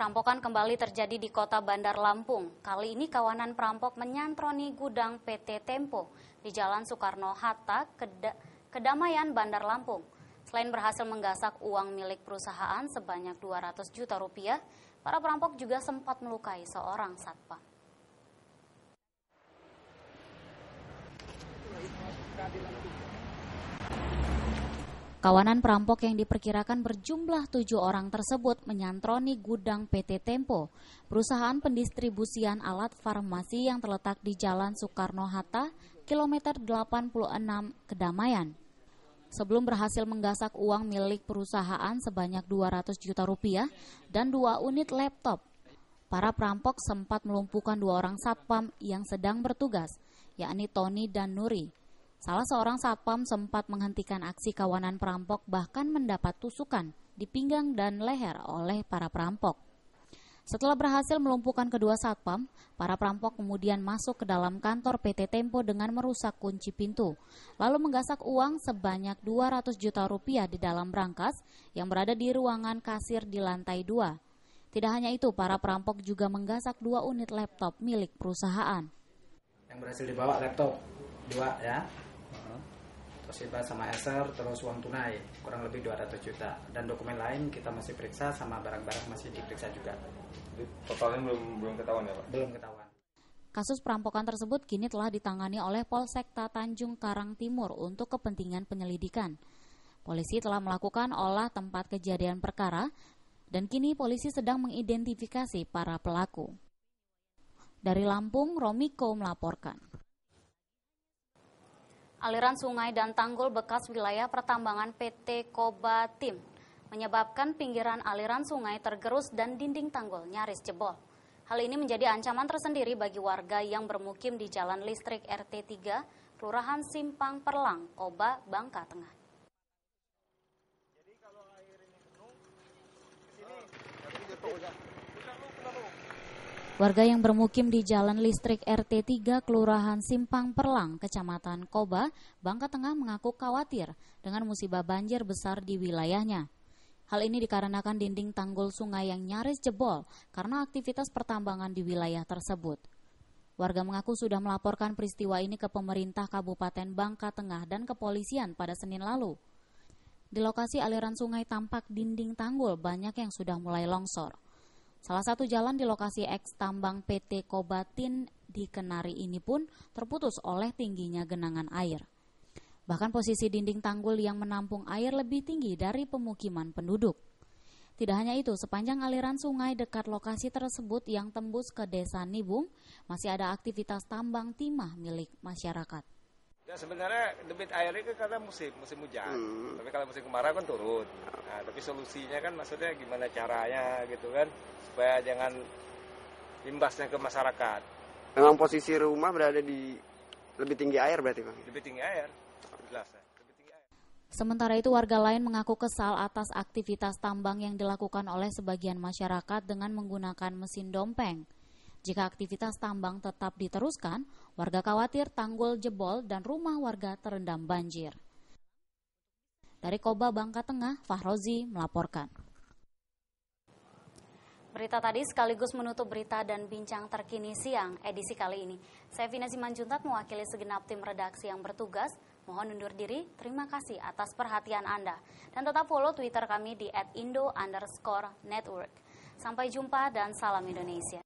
Perampokan kembali terjadi di kota Bandar Lampung. Kali ini kawanan perampok menyantroni gudang PT Tempo di Jalan Soekarno-Hatta, Kedamaian, Bandar Lampung. Selain berhasil menggasak uang milik perusahaan sebanyak 200 juta rupiah, para perampok juga sempat melukai seorang satpam. Kawanan perampok yang diperkirakan berjumlah 7 orang tersebut menyantroni gudang PT Tempo, perusahaan pendistribusian alat farmasi yang terletak di Jalan Soekarno-Hatta, kilometer 86 Kedamaian. Sebelum berhasil menggasak uang milik perusahaan sebanyak 200 juta rupiah dan 2 unit laptop, para perampok sempat melumpuhkan 2 orang satpam yang sedang bertugas, yakni Tony dan Nuri. Salah seorang satpam sempat menghentikan aksi kawanan perampok bahkan mendapat tusukan di pinggang dan leher oleh para perampok. Setelah berhasil melumpuhkan kedua satpam, para perampok kemudian masuk ke dalam kantor PT Tempo dengan merusak kunci pintu, lalu menggasak uang sebanyak 200 juta rupiah di dalam brankas yang berada di ruangan kasir di lantai 2. Tidak hanya itu, para perampok juga menggasak 2 unit laptop milik perusahaan. Yang berhasil dibawa laptop 2 ya. Terus itu sama Acer, terus uang tunai kurang lebih 200 juta dan dokumen lain kita masih periksa sama barang-barang masih diperiksa juga. Jadi totalnya belum ketahuan ya Pak? Belum ketahuan. Kasus perampokan tersebut kini telah ditangani oleh Polsekta Tanjung Karang Timur untuk kepentingan penyelidikan. Polisi telah melakukan olah tempat kejadian perkara dan kini polisi sedang mengidentifikasi para pelaku. Dari Lampung, Romiko melaporkan. Aliran sungai dan tanggul bekas wilayah pertambangan PT Koba Tim menyebabkan pinggiran aliran sungai tergerus dan dinding tanggul nyaris jebol. Hal ini menjadi ancaman tersendiri bagi warga yang bermukim di Jalan Listrik RT 3, Kelurahan Simpang Perlang, Koba, Bangka Tengah. Jadi kalau air ini penuh, warga yang bermukim di Jalan Listrik RT 3 Kelurahan Simpang Perlang, Kecamatan Koba, Bangka Tengah mengaku khawatir dengan musibah banjir besar di wilayahnya. Hal ini dikarenakan dinding tanggul sungai yang nyaris jebol karena aktivitas pertambangan di wilayah tersebut. Warga mengaku sudah melaporkan peristiwa ini ke pemerintah Kabupaten Bangka Tengah dan kepolisian pada Senin lalu. Di lokasi aliran sungai tampak dinding tanggul banyak yang sudah mulai longsor. Salah satu jalan di lokasi eks tambang PT Kobatin di Kenari ini pun terputus oleh tingginya genangan air. Bahkan posisi dinding tanggul yang menampung air lebih tinggi dari pemukiman penduduk. Tidak hanya itu, sepanjang aliran sungai dekat lokasi tersebut yang tembus ke Desa Nibung, masih ada aktivitas tambang timah milik masyarakat. Ya sebenarnya debit airnya kan karena musim hujan, tapi kalau musim kemarau kan turun. Nah, tapi solusinya kan maksudnya gimana caranya gitu kan, supaya jangan imbasnya ke masyarakat. Memang posisi rumah berada di lebih tinggi air berarti Bang? Lebih tinggi air, jelas ya. Lebih tinggi air. Sementara itu warga lain mengaku kesal atas aktivitas tambang yang dilakukan oleh sebagian masyarakat dengan menggunakan mesin dompeng. Jika aktivitas tambang tetap diteruskan, warga khawatir tanggul jebol dan rumah warga terendam banjir. Dari Koba, Bangka Tengah, Fahrozi melaporkan. Berita tadi sekaligus menutup berita dan bincang terkini siang edisi kali ini. Saya Vina Simanjuntak mewakili segenap tim redaksi yang bertugas. Mohon undur diri, terima kasih atas perhatian Anda. Dan tetap follow Twitter kami di @indo_network. Sampai jumpa dan salam Indonesia.